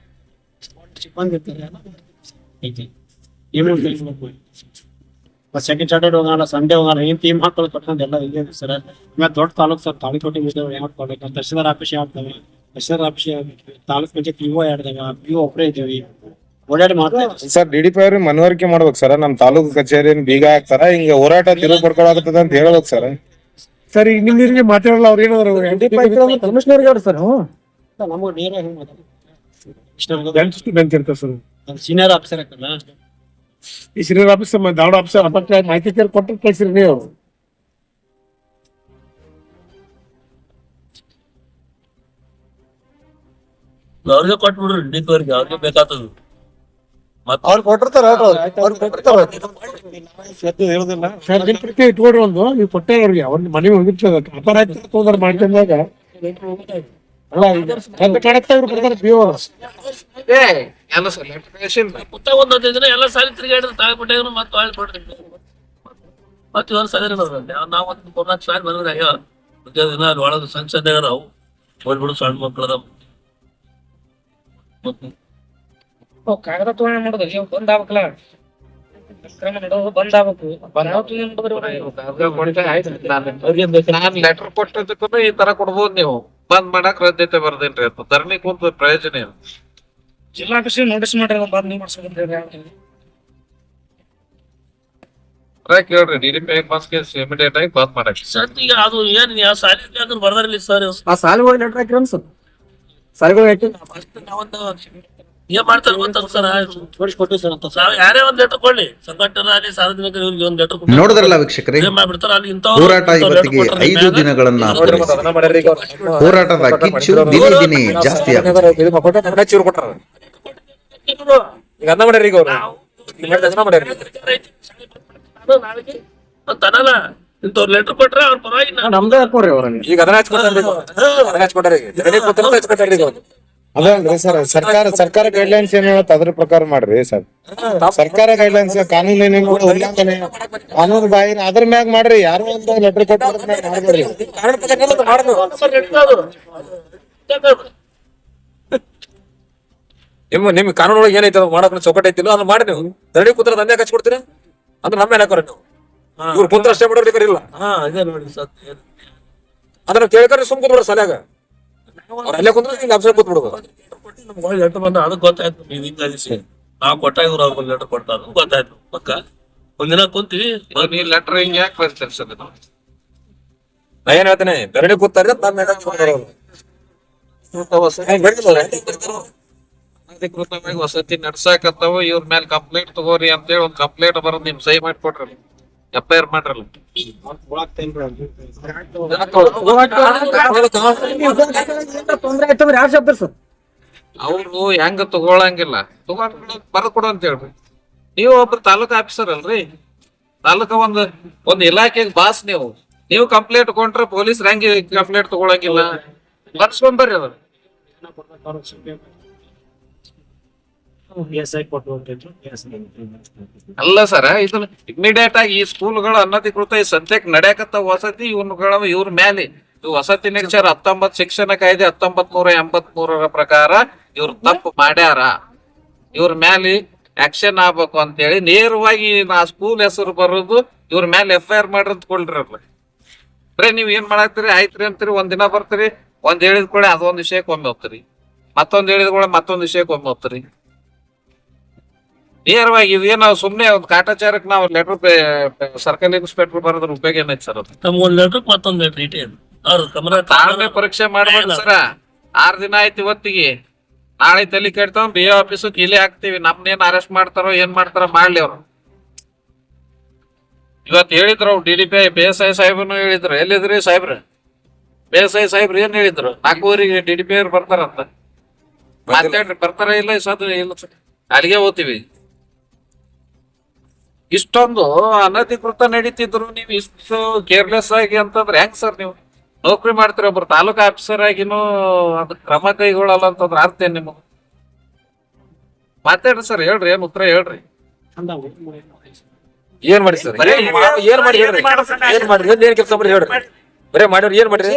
ಸಿಬ್ಬಂದಿ ಸೆಕೆಂಡ್ ಸ್ಯಾಟರ್ಡೆ ಹೋಗಲ್ಲ ಸಂಡೇ ಹೋಗಲ್ಲ ಏನ್ ಟೀಮ್ ಹಾಕೊಳ್ಳಿ ಕೊಟ್ಕೊಂಡು ಎಲ್ಲ ಇದೆ ಸರ್ ಇವತ್ತು ದೊಡ್ಡ ತಾಲೂಕು ಸರ್ ತಾಳಿಕೋಟೆ ಮಾಡ್ಕೊಳ್ಬೇಕು ತಹಸೀಲ್ದಾರ್ ಆಫೀಸ್ ಆಗ್ತವೆ ತಹಸೀಲ್ದಾರ್ ಆಫೀಸ್ ತಾಲೂಕ್ ಪಂಚಾಯತ್ PO ಇದ್ದಾವೆ PO ಒಬ್ಬರೇ ಇದ್ದೀವಿ ಓಡಾಡಿ ಮಾಡ್ತಾ ಸರ್ DDPI ಅವ್ರಿಗೆ ಮನವರಿಕೆ ಮಾಡ್ಬೇಕು ಸರ್ ನಮ್ ತಾಲೂಕು ಕಚೇರಿಯನ್ನು ಬೀಗ ಹಾಕ್ತಾರ ಹಿಂಗ ಹೋರಾಟ ತಿರುವು ಪಡ್ಕೊಳಕತ್ತದ ಅಂತ ಹೇಳ್ಬೇಕು ಸರ್ ಸರ್ ಈಗ ನಿಮ್ಗೆ ಮಾತಾಡಲ್ಲ ಅವ್ರು ಏನಾದ್ರು ಕಮಿಷನರ್ ಸರ್ ನಮಗೆ ನೇರ ಬೆಂಚ್ ಇರ್ತಾರೆ ಸರ್ ಸೀನಿಯರ್ ಆಫೀಸರ್ ಹಾಕಲ್ಲ ಈ ಸೀನಿಯರ್ ಆಫೀಸರ್ ದಾವಣ ಆಫೀಸರ್ ಮಾಹಿತಿ ಕೇಳಿ ಕೊಟ್ಟು ಕಳ್ಸಿರಿ ನೀವು ಅವ್ರಿಗೆ ಕೊಟ್ಬಿಡ್ರಿ DDPI ಅವ್ರಿಗೆ ಬೇಕಾಗ್ತದ ಮತ್ತ ಅವ್ರು ಕೊಟ್ಟಿರ್ತಾರ ಅವ್ರು ಕೊಟ್ಟಿರ್ತಾರ. ಇರೋದಿಲ್ಲ ಸರ್ ನಿಮ್ ಪ್ರತಿ ಇಟ್ಕೊಡ್ರಿ ಒಂದು ನೀವು ಕೊಟ್ಟೆ ಅವ್ರಿಗೆ ಅವ್ರ ಮನೆಗೆ ಹೋಗಿರ್ತದ ವ್ಯಾಪಾರ ಆಯ್ತು ತೊಂದ್ರೆ ಮಾಡ್ಕೊಂಡಾಗ ಅಲ್ಲ ಒಂದು ಕಡಕ್ತ ಇವ್ರು ಕೊಡ್ತಾರೆ ಪಿ ಓ ಎಲ್ಲ ಸರ್ electrification ಮುತ್ತ ಒಂದ್ 15 ದಿನ ಎಲ್ಲ ಸಾಲಿ ತಿರುಗಾಡಿದ್ರೆ ತಾಳಿ ಕೊಟ್ಟಾಗ ಮತ್ತೆ ಆಳ್ ಕೊಡ್ರಿ ಮತ್ತೆ ಇವ್ರು ಸರಿ ನಾವ್ ಒಂದು 4-4 ಸಾಲಿ ಬಂದ್ರೆ ಅಯ್ಯೋ ದಿನ ಅಲ್ಲಿ ಒಳಗೆ ಸಂಸದ ನಾವು ಹೋಗ್ಬಿಡು ಸಣ್ಣ ಮಕ್ಕಳದ ಕಾಗದ ತಗೊಂಡ್ ಮಾಡೋದು ಇವ್ ಬಂದ್ ಆಗ್ಬೇಕಲ್ಲ ಕ್ರಮ ನಡೆಯೋದು ಬಂದ್ ಆಗ್ಬೇಕು ನಾನ್ ಲೆಟರ್ ಕೊಟ್ಟದಕ್ಕೂ ಈ ತರ ಕೊಡ್ಬೋದು ನೀವು ಬಂದ್ ಮಾಡಕ್ ರದ್ದತೆ ಬರ್ದೇನ್ರಿ ಅಂತ ಧರಣಿ ಕುಂತ ಪ್ರಯೋಜನ ಏನು ಜಿಲ್ಲಾ ಆಫೀಸ್ ನೋಟಿಸ್ ಮಾಡ್ರಿ ಬಂದ್ ನೀವು ಮಾಡ್ಸ್ಕೊಂಡ್ರಿ ಕೇಳ್ರಿ DDPI ಬಸ್ಗೆ ಇಮಿಡಿಯೇಟ್ ಆಗಿ ಬಂದ್ ಮಾಡಕ್ ಸರ್ ಈಗ ಅದು ಏನ್ ಯಾವ ಸಾಲಿ ಅದನ್ನ ಬರ್ದಾರಿಲ್ಲ ಸರ್ ಆ ಸಾಲಿಗಳು ಲೆಟರ್ ಹಾಕಿರ ಅನ್ಸುತ್ತೆ ಸಾಲಿಗಳು ಹಾಕಿ ನಾವೊಂದು ಏನ್ ಮಾಡ್ತಾರೆ ಗೊತ್ತಲ್ಲ ಸರ್ ತೋರಿಸ್ಕೊಟ್ಟಿವಿ ಸರ್ ಅಂತ ನಾವ್ ಯಾರೇ ಒಂದ್ ಲೆಟರ್ ಕೊಡ್ಲಿ ಸಂಘಟನೆ ಆಗಲಿ ಸಾರ್ವಜನಿಕರು ಇವ್ರಿಗೆ ಒಂದ್ ಲೆಟರ್ ನೋಡಿದ್ರಲ್ಲ ವೀಕ್ಷಕರೇ, ಮಾಡ್ಬಿಡ್ತಾರೆ ಅಲ್ಲಿ ಇಂಥವ್ರು ಹೋರಾಟ ಇವತ್ತಿಗೆ 5 ದಿನಗಳನ್ನ ಪೂರೈಸಿದೆ. ಹೋರಾಟದ ಕಿಚ್ಚು ದಿನೇ ದಿನೇ ಜಾಸ್ತಿ ಆಗಿದೆ. ಚೂರು ಕೊಟ್ಟಾರ ಈಗ ಅನ್ನ ಮಾಡ್ಯಾರ ಈಗ ಅವ್ರು ಅನ್ನ ಮಾಡ್ಯಾರ ಅಂತನಲ್ಲ ಇಂಥವ್ರು ಲೆಟರ್ ಕೊಟ್ರೆ ಅವ್ರ ಪರವಾಗಿ ನಮ್ದೇ ಹಾಕೋರಿ ಅವ್ರ ಈಗ ಅದನ್ನ ಹಚ್ಕೊಟ್ಟಾರ ಈಗ ಧರಣಿ ಕೂತಂತ ಹಚ್ಕೊಟ್ಟಾರ ಈಗ ಅದಲ್ರಿ ಸರ್, ಸರ್ಕಾರ ಗೈಡ್ಲೈನ್ಸ್ ಏನ್ ಹೇಳತ್ತ ಅದ್ರ ಪ್ರಕಾರ ಮಾಡ್ರಿ ಸರ್. ಸರ್ಕಾರ ಗೈಡ್ಲೈನ್ಸ್ ಕಾನೂನು ಏನೇನು ಉಲ್ಲಂಘನೆ ಕಾನೂನು ಬಾಹಿರ ಅದ್ರ ಮ್ಯಾಗ ಮಾಡ್ರಿ. ಯಾರೋ ಒಂದು ಲೆಟರ್ ಕೊಟ್ಟು ಮಾಡ್ಬೇಡ್ರಿ. ನಿಮ್ ಕಾನೂನು ಒಳಗೆ ಏನೈತೆ ಮಾಡಕ್ ಚೌಕಟ್ ಐತಿಲ್ಲ ಅದನ್ನ ಮಾಡಿ ನೀವು ಧರಣಿ ಕೂತ್ರ ದಂಧೆ ಹಚ್ಕೊಡ್ತೀರಿ ಅಂದ್ರೆ ನಮ್ಮ ಮೇಲೆ ಹಾಕೋರಿ ನೀವು ಇವ್ರು ಕುಂತ್ರ ಅಷ್ಟೇ ಮಾಡೋರಿ ಇಲ್ಲ ಅದೇ ನೋಡಿ ಸತ್ಯ ಅದನ್ನ ಕೇಳ್ಕೊಂಡ್ರೆ ಸುಮ್ ಕೂತ್ಬಿಡ ಸಲ್ಯಾಗ ಅವ್ರ ಅಲ್ಲೇ ಕುಂದ್ರೆ ಈಗ ಅಬ್ಸರ್ ಕೂತ್ಬಿಡುದು ನಮ್ಗೆ ಲೆಟರ್ ಬಂದ ಅದಕ್ಕೆ ಗೊತ್ತಾಯ್ತು ನೀವು ಹಿಂಗ ನಾವ್ ಕೊಟ್ಟಾಗ ಇವ್ರು ಅವ್ರಿಗೆ ಲೆಟರ್ ಕೊಡ್ತಾರ ಗೊತ್ತಾಯ್ತು ಪಕ್ಕ ಒಂದಿನ ಕುಂತೀವಿ ನೀವು ಲೆಟರ್ ಹಿಂಗ್ ಯಾಕೆ ಬರ್ತೀರಿ ಸರ್ ನಾ ಏನ್ ಹೇಳ್ತೇನೆ ಧರಣಿ ಕೂತಾರೆ ಅಧಿಕೃತವಾಗಿ ವಸತಿ ನಡ್ಸಾಕತ್ತಾವ ಇವ್ರ ಮೇಲೆ ಕಂಪ್ಲೇಂಟ್ ತಗೋರಿ ಅಂತೇಳಿ ಒಂದ್ ಕಂಪ್ಲೇಂಟ್ ಬರೋದ್ ನಿಮ್ ಸಹಿ ಮಾಡಿ ಕೊಟ್ರಲ್ಲ FIR ಮಾಡ್ರಲ್ಲ ತೊಂದ್ರೆ ಆಯ್ತಂದ್ರೆ ಯಾರು ಶಬ್ದ ಸರ್ ಅವ್ರು ಹೆಂಗ ತಗೊಳಂಗಿಲ್ಲ ತಗೊಂಡ್ ಬರದ್ ಕೊಡು ಅಂತ ಹೇಳ್ರಿ. ನೀವು ಒಬ್ರು ತಾಲೂಕ್ ಆಫೀಸರ್ ಅಲ್ರಿ, ತಾಲೂಕ ಒಂದ್ ಇಲಾಖೆಗೆ ಬಾಸ್ ನೀವು ಕಂಪ್ಲೇಂಟ್ ಕೊಂಡ್ರೆ ಪೊಲೀಸ್ ಹೆಂಗೆ ಕಂಪ್ಲೇಂಟ್ ತಗೊಳಂಗಿಲ್ಲ ಬರ್ಸ್ಕೊಂಡ್ ಬರ್ರಿ ಅದ್ರ ಅಲ್ಲ ಸರ ಇದನ್ನ ಇಮಿಡಿಯೇಟ್ ಆಗಿ ಈ ಸ್ಕೂಲ್ಗಳು ಅನಧಿಕೃತ ಈ ಸದ್ಯಕ್ಕೆ ನಡೆಯಕತ್ತ ವಸತಿ ಇವ್ರ ಮೇಲೆ ವಸತಿ ನಿರೀಕ್ಷರ 19 ಶಿಕ್ಷಣ ಕಾಯ್ದೆ 1983 ಪ್ರಕಾರ ಇವ್ರು ತಪ್ಪು ಮಾಡ್ಯಾರ, ಇವ್ರ ಮೇಲೆ ಆಕ್ಷನ್ ಆಗ್ಬೇಕು ಅಂತೇಳಿ ನೇರವಾಗಿ ಆ ಸ್ಕೂಲ್ ಹೆಸರು ಬರೋದು ಇವ್ರ ಮೇಲೆ FIR ಮಾಡ್ರಂತ ಕೊಡ್ರಲ್ಲ. ಬರೀ ನೀವ್ ಏನ್ ಮಾಡಾಕ್ತಿರಿ ಆಯ್ತ್ರಿ ಅಂತೀರಿ, ಒಂದಿನ ಬರ್ತೀರಿ ಒಂದ್ ಹೇಳಿದ ಕೂಡ ಅದೊಂದ್ ವಿಷಯಕ್ಕೆ ಒಮ್ಮೆ ಹೋಗ್ತೀರಿ, ಮತ್ತೊಂದ್ ಹೇಳಿದ ಕೂಡ ಮತ್ತೊಂದ್ ವಿಷಯಕ್ಕೆ ಒಮ್ಮೆ ಹೋಗ್ತೀರಿ. ನೇರವಾಗಿ ಇದೇನೋ ಸುಮ್ನೆ ಒಂದ್ ಕಾಟಾಚಾರಕ್ಕೆ ನಾವು ಲೆಟರ್ ಸರ್ಕಲ್ ಇನ್ಸ್ಪೆಕ್ಟರ್ ಬರೋದ್ರ ಉಪಯೋಗ ಏನೈತಿ ಸರ್? ಅದು ನಮ್ಗೊಂದ್ ಲೆಟರ್ ಮತ್ತೊಂದ್ ಲೆಟರ್ ಇಟ್ಟೆ ಅವ್ರು ಗಮನ ತಾಳ್ಮೆ ಪರೀಕ್ಷೆ ಮಾಡ್ಬೇಡಿ ಸರ. 6 ದಿನ ಆಯ್ತು ಇವತ್ತಿಗೆ, ನಾಳೆ ತಲೆ ಕೆಡ್ತಾವ BO ಆಫೀಸ್ ಕೀಲಿ ಹಾಕ್ತಿವಿ. ನಮ್ನೇನ್ ಅರೆಸ್ಟ್ ಮಾಡ್ತಾರೋ ಏನ್ ಮಾಡ್ತಾರೋ ಮಾಡ್ಲಿ ಅವ್ರು. ಇವತ್ ಹೇಳಿದ್ರು ಅವ್ರು DDPI BSI ಸಾಹೇಬ್ನು ಹೇಳಿದ್ರು. ಎಲ್ಲಿದ್ರಿ ಸಾಹೇಬ್ರ? BSI ಸಾಹೇಬ್ರು ಏನ್ ಹೇಳಿದ್ರು? 4:00 DDPI ಅವ್ರು ಬರ್ತಾರಂತ. ಮಾತಾಡ್ರಿ, ಬರ್ತಾರ ಇಲ್ಲ ಇಲ್ಲ ಅಲ್ಲಿಗೆ ಹೋಗ್ತೀವಿ. ಇಷ್ಟೊಂದು ಅನಧಿಕೃತ ನಡೀತಿದ್ರು ನೀವು ಇಷ್ಟು ಕೇರ್ಲೆಸ್ ಆಗಿ ಅಂತಂದ್ರೆ ಹೆಂಗ್ ಸರ್? ನೀವು ನೌಕರಿ ಮಾಡ್ತೀರಿ, ಒಬ್ರು ತಾಲೂಕು ಆಫೀಸರ್ ಆಗಿನೂ ಅದ್ ಕ್ರಮ ಕೈಗೊಳ್ಳಲ್ಲ ಅಂತಂದ್ರೆ ಅರ್ಥ ಏನ್ ನಿಮಗೆ? ಮಾತಾಡ್ರಿ ಸರ್, ಹೇಳ್ರಿ, ಏನ್ ಉತ್ತರ ಹೇಳ್ರಿ. ಏನ್ ಮಾಡಿ ಸರ್? ಏನ್ ಮಾಡಿ ಹೇಳ್ರಿ, ಏನ್ ಮಾಡ್ರಿ, ಏನ್ ಕೆಲಸ ಮಾಡಿ ಹೇಳ್ರಿ. ಬರೇ ಮಾಡ್ರಿ, ಏನ್ ಮಾಡ್ರಿ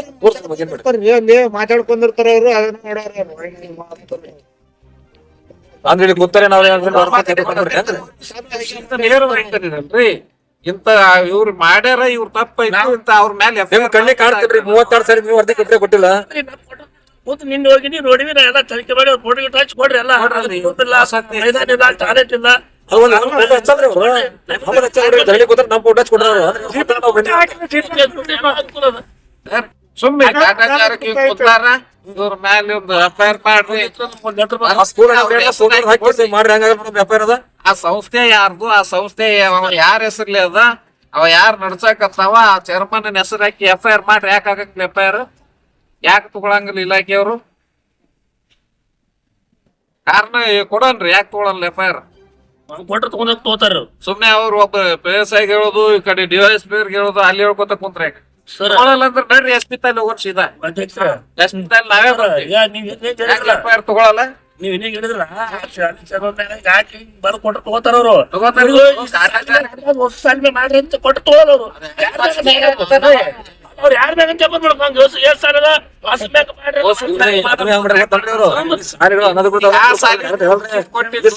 ಮಾತಾಡ್ಕೊಂಡಿರ್ತಾರ ಅವ್ರು ಅದನ್ನ ಮಾಡೋರು ಅಂದ್ರೆ ಗೊತ್ತಾರೆ ನಾವ್ ನೇರವಾಗಿ ಇಂತ ಇವ್ರು ಮಾಡ್ಯಾರ, ಇವ್ರ ತಪ್ಪೈತು ಇಂತ ಅವ್ರ ಮೇಲೆ ನಿಮ್ ಕಣ್ಣಿ ಕಾಣ್ತಿದ್ರಿ. 36 ಸರಿ ನೀವು ಅರ್ಧಿ ಕೊಟ್ಟರೆ ಕೊಟ್ಟಿಲ್ಲ. ನಿನ್ನ ಹೋಗಿನಿ ನೋಡಿವಿ, ನಾ ಎಲ್ಲ ತನಿಖೆ ಮಾಡಿ ಫೋಟೋ ಗಿಟ್ಟು ಹಚ್ಚಿ ಕೊಡ್ರಿ ಎಲ್ಲ. ಮೈದಾನ ಇಲ್ಲ, ಟಾಯ್ಲೆಟ್ ಇಲ್ಲ. ಸುಮ್ಮನೆ ಕಾಟಾಚಾರಕ್ಕೆ ಕೂತಾರ, ಇವ್ರ ಮೇಲೆ ಒಂದು FIR ಮಾಡ್ರಿ. ಆ ಸಂಸ್ಥೆ ಯಾರ್ದು? ಆ ಸಂಸ್ಥೆ ಯಾರ ಹೆಸರ್ಲಿ ಅದ? ಅವ ಯಾರು ನಡ್ಸಕತ್ತಾವ? ಆ ಚೇರ್ಮನ್ ಹೆಸರು ಹಾಕಿ FIR ಮಾಡ್ರಿ. ಯಾಕೆ ಆಗಕ್ಲಿ FIR? ಯಾಕೆ ತಗೊಳಂಗಿಲ್ಲ ಇಲಾಖೆಯವರು? ಕಾರಣ ಕೊಡನ್ರಿ, ಯಾಕೆ ತಗೊಳಲ್ಲ FIR? ಕೊಟ್ರೆ ತಗೊಂಡೋಗ್ ತಗೋತಾರ ಸುಮ್ನೆ ಅವ್ರು ಒಬ್ಬ PSI ಹೇಳೋದು ಈ ಕಡೆ DSP ಹೇಳೋದು ಅಲ್ಲಿ ಹೇಳ್ಕೊತ ಕುಂತ್ರೆ ಸರ್ ಅಂದ್ರೆ ನಡ್ರಿ SP ತಾಲಿ ಹೋಗೋಣ ಸೀದಾ ಅಧ್ಯಕ್ಷರ SP ತಾಲಿ ನಾವೇ ಬರ್ತೀವಿ. ಈಗ ನೀವ್ ಯಾಕೆ FIR ತಗೊಳಲ್ಲ ನೀವ್ ಇನ್ನೇನ್ ಹೇಳಿದ್ರ ಹಾಕಿ ಬರ್ದು ಕೊಟ್ರೆ ತಗೋತಾರ ಅವ್ರು ತಗೋತಾರ. ಹೊಸ ಸಾಲ ಮಾಡ್ರಿ ಅಂತ ಕೊಟ್ಟು ತಗೋಲ್ಲ ಅವ್ರು ಅವ್ರು ಯಾರ ಮ್ಯಾಗ ಜಪ ಮಾಡ್ಕೊಂಡು ಎಷ್ಟ್ ಸಾಲ ಹೊಸ ಮ್ಯಾಗ ಮಾಡ್ರಿ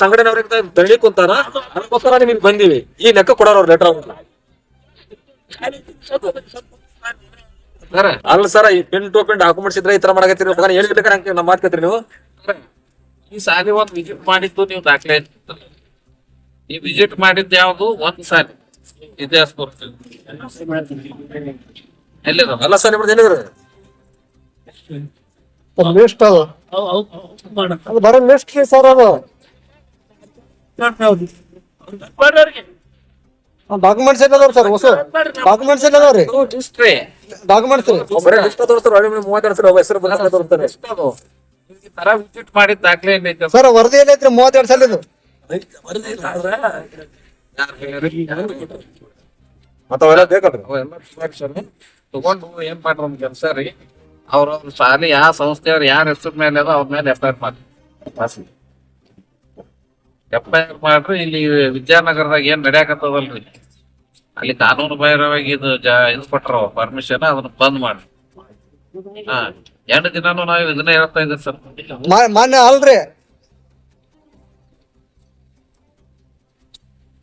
ಸಂಘಟನೆ ದಳಿ ಕುಂತಾರ ಅದಕ್ಕೋಸ್ಕರ ನಿಮ್ಗೆ ಬಂದಿವಿ ಈ ಲೆಕ್ಕ ಕೊಡೋರು ಲೆಟರ್ ಅಲ್ಲ ಸರ್ ಈ ಪಿನ್ ಟು ಪಿನ್ ಡಾಕ್ಯುಮೆಂಟ್ಸ್ ಇದ್ರೆ ಈ ತರ ಮಾಡಕತ್ತೀರಿ ಏನ್ ಬೇಕಾದ್ರೆ ನಮ್ಮ ಮಾತ್ಕತ್ರಿ ನೀವು ಈ ಸಾಲಿ ಒಂದ್ ವಿಸಿಟ್ ಮಾಡಿದ್ದು ನೀವು ದಾಖಲೆ ಇಟ್ಟಿರ್ತೀರಿ. ಈ ವಿಸಿಟ್ ಮಾಡಿದ್ದು ಯಾವ್ದು ಒಂದ್ ಸಾಲಿ ಇತಿಹಾಸ ಎಲ್ಲಿದ ಅಲ್ಲ ಸರ್ ನಿಮ್ದು ಏನಿದ್ರು ಲಿಸ್ಟ್ ಅದು ಅದು ಬರೀ ಲಿಸ್ಟ್ ರೀ ಸರ್ ಅದು ಡಾಕ್ಯುಮೆಂಟ್ಸ್ ಎಲ್ಲ ಅದಾವ್ರಿ ಸರ್ ಹೊಸ ಡಾಕ್ಯುಮೆಂಟ್ಸ್ ಎಲ್ಲ ಅದಾವ್ರಿ ಹಿಸ್ಟ್ರಿ ಡಾಕ್ಯುಮೆಂಟ್ಸ್ ರೀ ಬರೀ ಲಿಸ್ಟ್ ತೋರಿಸ್ತಾರೆ 32 ಸಲ ಹೆಸರು ಬಂದ ತೋರಿಸ್ತಾರೆ ಈ ತರ ವಿಸಿಟ್ ಮಾಡಿದ ದಾಖಲೆ ಏನೈತೆ ಸರ್ ವರದಿ ಎಲ್ಲ ಐತ್ರಿ 32 ಸಲ ಇದು ಮತ್ತ ಅವೆಲ್ಲ ಬೇಕಲ್ರಿ ತಗೊಂಡು ಏನ್ ಮಾಡ್ರಿ ನಮ್ ಕೆಲ್ಸ ರೀ ಅವ್ರವ್ರ ಶಾಲೆ ಯಾವ ಸಂಸ್ಥೆಯವ್ರ ಯಾರ ಹೆಸರ ಮೇಲೆ ಅದ ಅವ್ರ ಮೇಲೆ FIR ಮಾಡ್ರಿ FIR ಮಾಡ್ರಿ. ಇಲ್ಲಿ ವಿದ್ಯಾನಗರದಾಗ ಏನ್ ನಡೆಯಾಕತ್ತದಲ್ರಿ ಅಲ್ಲಿ ಕಾನೂನು ಬಾಹಿರವಾಗಿ ಇದು ಇದು ಕೊಟ್ರ ಪರ್ಮಿಷನ್ ಅದನ್ನ ಬಂದ್ ಮಾಡ್ರಿ. ಹಾ 2 ದಿನಾನು ನಾವ್ ಇದನ್ನ ಹೇಳ್ತಾ ಇದ್ದೀವಿ ಸರ್. ಮಾನ್ಯ ಅಲ್ರಿ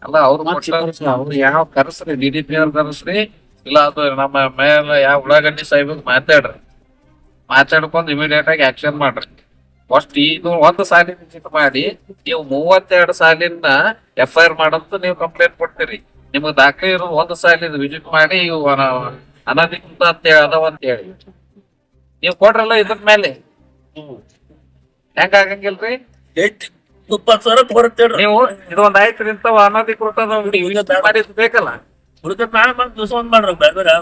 ಅಲ್ಲ ಅವ್ರು ಯಾವ ಕರೆಸ್ರಿ DDPR ಕರೆಸ್ರಿ ಇಲ್ಲ ಅದು ನಮ್ಮ ಮೇಲೆ ಯಾವ ಉಳ್ಳಾಗಡ್ಡಿ ಸಾಹೇಬ್ ಮಾತಾಡ್ಕೊಂಡ್ ಇಮಿಡಿಯೇಟ್ ಆಗಿ ಆಕ್ಷನ್ ಮಾಡ್ರಿ. ಫಸ್ಟ್ ಇದು ಒಂದು ಸಾಲಿನ ವಿಸಿಟ್ ಮಾಡಿ ನೀವು 32 ಸಾಲಿನ FIR ಮಾಡಂತ ನೀವು ಕಂಪ್ಲೇಂಟ್ ಕೊಡ್ತೀರಿ. ನಿಮಗ್ ದಾಖಲೆ ಇರೋ ಒಂದು ಸಾಲಿನ ವಿಸಿಟ್ ಮಾಡಿ ಇವು ಅನಧಿಕೃತ ಅಂತೇಳಿ ಅದಾವ ಅಂತ ಹೇಳಿ ನೀವು ಕೊಡ್ರಲ್ಲ ಇದ್ರ ಮೇಲೆ ಹೆಂಗ ಆಗಂಗಿಲ್ರಿ? 20,000 ಬರುತ್ತೇಳ್ರಿ ನೀವು ಇದೊಂದ್ ಆಯ್ತು ಇಂಥವ್ ಅನಧಿಕೃತ ಮಾಡಿದ್ ಬೇಕಲ್ಲ ಹುಡುಕ ನಾಳೆ ಬಂದ್ ದಿವಸ ಒಂದ್ ಮಾಡ್ರಿ ಬೇರೆ ಬೇರೆ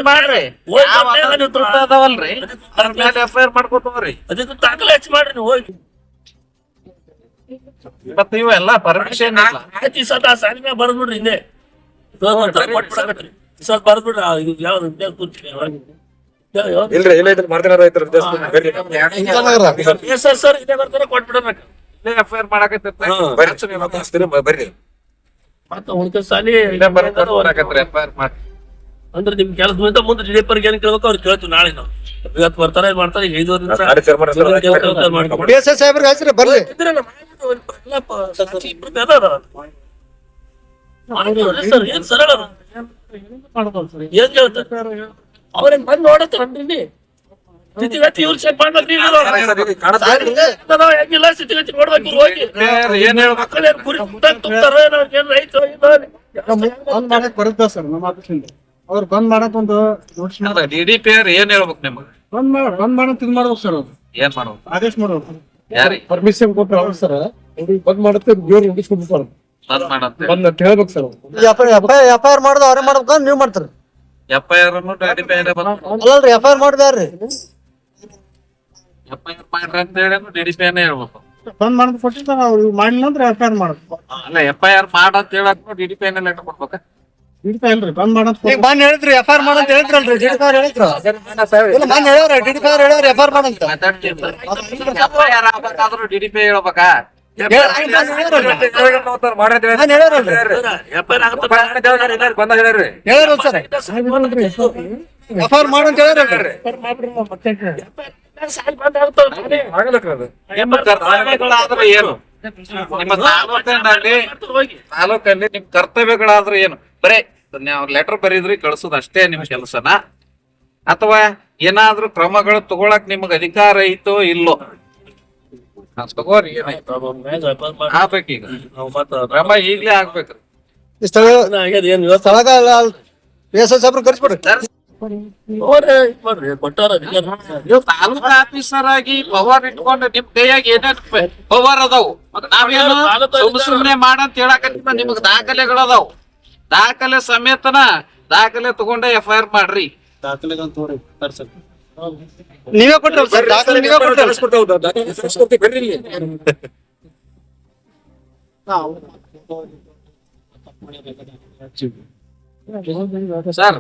ಮಾಡ್ರಿ. ಯಾವ ಅನಧಿಕೃತ ಅದಾವಲ್ರಿ ಅದ್ರ ಮೇಲೆ FIR ಮಾಡ್ಕೊತವ್ರಿ. ಅದಕ್ಕೆ ದಾಖಲೆ ಹೆಚ್ಚು ಮಾಡ್ರಿ ನೀವು ಹೋಗಿ ಮತ್ ಇವೆಲ್ಲ ಪರ್ಮಿಷನ್ ಇಲ್ಲ. ಆಯ್ತು ಈ ಸಲ ಸಾಲಿ ಮ್ಯಾಗ ಬರ್ದ್ ಬಿಡ್ರಿ ಹಿಂದೆ ಕೊಟ್ಬಿಡಕತ್ರಿ ಈ ಸಲ ಬರ್ದ್ ಬಿಡ್ರಿ ಇದು ಯಾವ್ದು ಇಲ್ರಿ ಇಲ್ಲ ಇದ್ರ ಮಾಡ್ತಾರ ರೈತರು ಸರ್ ಇದೇ ಬರ್ತಾರ ಕೊಟ್ಬಿಡ್ಬೇಕು FIR ಮಾಡಕತ್ತಿರ್ತಾರೆ ಬರ್ರಿ ಮತ್ತ ಉಳ್ಕ ಸಾಲಿ FIR ಮಾಡಿ ಅಂದ್ರೆ ನಿಮ್ ಕೆಲಸದಿಂದ ಮುಂದೆ DDPR ಏನ್ ಕೇಳ್ಬೇಕು ಅವ್ರು ಕೇಳ್ತೀವಿ ನಾಳೆ ನಾವು ಇವತ್ತು ಬರ್ತಾರೆ ಮಾಡ್ತಾರೆ ಈಗ 5 ನಿಮಿಷ PSI ಸಾಹೇಬ್ರಿಗೆ ಹಚ್ಚ್ರಿ ಬರ್ಲಿ ಸರ್ ಏನ್ ಸರಳ ಏನ್ ಕೇಳ್ತಾರೆ ಅವ್ರೇನ್ ಬಂದ್ ನೋಡತ್ತಾರನ್ರಿ ಸ್ಥಿತಿಗತಿ ಇವ್ರು ಚೆಕ್ ಮಾಡ್ಬೇಕು ಹೆಂಗಿಲ್ಲ ಸ್ಥಿತಿಗತಿ ನೋಡ್ಬೇಕು ಇವ್ರು ಹೋಗಿ ಏನ್ ಹೇಳ್ಬೇಕು ಏನ್ ಕುರಿ ತುಂಬ್ತಾರ ಏನ್ ರೈತ ಬಂದ್ ಮಾಡಕ್ ಬರುತ್ತೆ ಸರ್ ನಮ್ಮ ಆಫೀಸಿಂದ ಅವ್ರು ಬಂದ್ ಮಾಡಕ್ ಒಂದು ನೋಟಿಸ್ DDPR ಏನ್ ಹೇಳ್ಬೇಕು ನಿಮ್ಗೆ? ಬಂದ್ ಮಾಡಕ್ ಇದು ಮಾಡ್ಬೇಕು ಸರ್ ಅವ್ರು ಏನ್ ಮಾಡ್ಬೇಕು? ಆದೇಶ ಮಾಡ್ಬೇಕು ಯಾರಿ ಪರ್ಮಿಷನ್ ಕೊಟ್ರೆ ಅವ್ರು ಸರ್ ಬಂದ್ ಮಾಡುತ್ತೆ ಜೋರ್ ಹಿಡಿಸ್ಕೊಡ್ತಾರೆ ಬಂದ್ ಮಾಡಂತ ಬಂದ್ ಅಂತ ಹೇಳ್ಬೇಕು ಸರ್ FIR ಮಾಡುದು ಅವ್ರೇ ಮಾಡ್ಬೇಕು ನೀವ್ ಮಾಡ್ತಾರ FIR ಅನ್ನು DDPR ಅಲ್ಲಲ್ರಿ FIR ಮಾಡ್ದಾರ್ರಿ FIR ಮಾಡ್ರಿ ಅಂತ ಹೇಳಿ DDPR ಹೇಳ್ಬೇಕು. ಬಂದ್ ಮಾಡದ್ ಕೊಟ್ಟಿರ್ತಾರ ಅವ್ರು ಮಾಡಿಲ್ಲ ಅಂದ್ರೆ FIR ಮಾಡ್ಬೇಕು ಅಲ್ಲ FIR ಮಾಡ ಅಂತ ಹೇಳಕ್ DDPR ಲೆಟರ್ ಕೊಡ್ಬೇಕ. ಹಿಡಿತಾ ಇಲ್ರಿ ಬಂದ್ ಮಾಡದ್ ಈಗ ಮಾನ್ ಹೇಳಿದ್ರಿ FIR ಮಾಡಂತ ಹೇಳಿದ್ರಲ್ರಿ DDPR ಹೇಳಿದ್ರು ಇಲ್ಲ ಮಾನ್ ಹೇಳ್ಯಾರ DDPR ಹೇಳ್ಯಾರ FIR ಮಾಡಂತ FIR ಆಗ್ಬೇಕಾದ್ರೂ DDPR ಹೇಳ್ಬೇಕಾ? ಹೇಳ್ಯಾರ ಸರ್ FIR ಮಾಡಂತ ಹೇಳ್ಯಾರಲ್ರಿ ಸಾಲಿ ಬಂದ್ ಆಗ್ತಾವ ನಿಮ್ಮ ಕರ್ತವ್ಯಗಳಾದ್ರೆ ಏನು? ನಿಮ್ಮ ತಾಲೂಕಲ್ಲಿ ನಿಮ್ ಕರ್ತವ್ಯಗಳಾದ್ರೆ ಏನು? ಬರೇ ನಾವು ಲೆಟರ್ ಬರೀದ್ರಿ ಕಳ್ಸೋದ್ ಅಷ್ಟೇ ನಿಮ್ ಕೆಲಸನ ಅಥವಾ ಏನಾದ್ರೂ ಕ್ರಮಗಳು ತಗೊಳಕ್ ನಿಮಗ್ ಅಧಿಕಾರ ಐತೋ ಇಲ್ಲೋ ತಗೋರಿ ಆಗ್ಬೇಕೀಗ ಕ್ರಮ ಈಗ್ಲೇ ಆಗ್ಬೇಕ್ರಿ. ಸ್ಥಳಗ PSI ಸಾಹೇಬ್ರು ಕರ್ಸ್ಬಿಡ್ರಿ ನೀವು ತಾಲೂಕಾ ಆಫೀಸರ್ ಆಗಿ ಪವರ್ ಇಟ್ಕೊಂಡು ನಿಮ್ ಕೈಯಾಗ ಏನೇನ್ ಪವರ್ ಅದಾವು ನಾವೇನು ಸುಮ್ನೆ ಮಾಡಂತ ಹೇಳಕತ್ತಿನ ನಿಮಗ್ ದಾಖಲೆಗಳು ಅದಾವು. ದಾಖಲೆ ಸಮೇತನ ದಾಖಲೆ ತಗೊಂಡೆ FIR ಮಾಡ್ರಿ. ನೀವೇ ಕೊಟ್ರಿ ಸರ್ ದಾಖಲೆ ನೀವೇ ಕೊಟ್ರಿ ಸರ್